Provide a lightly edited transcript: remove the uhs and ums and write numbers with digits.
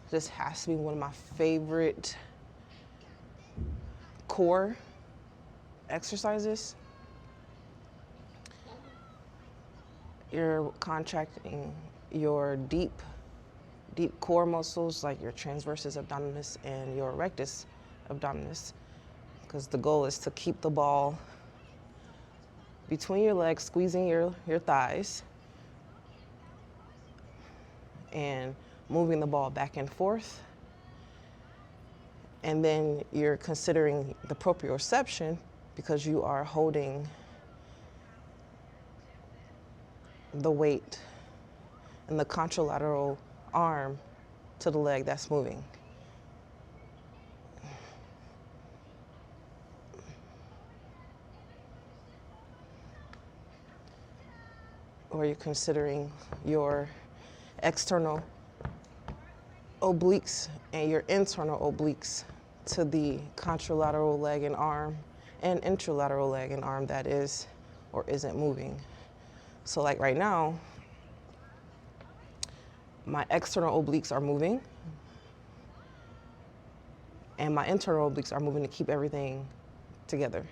This has to be one of my favorite core exercises. You're contracting your deep core muscles like your transversus abdominis and your rectus abdominis, because the goal is to keep the ball between your legs, squeezing your thighs and moving the ball back and forth. And then you're considering the proprioception because you are holding the weight and the contralateral arm to the leg that's moving. Or you're considering your external obliques and your internal obliques to the contralateral leg and arm and intralateral leg and arm that is or isn't moving. So like right now, my external obliques are moving and my internal obliques are moving to keep everything together.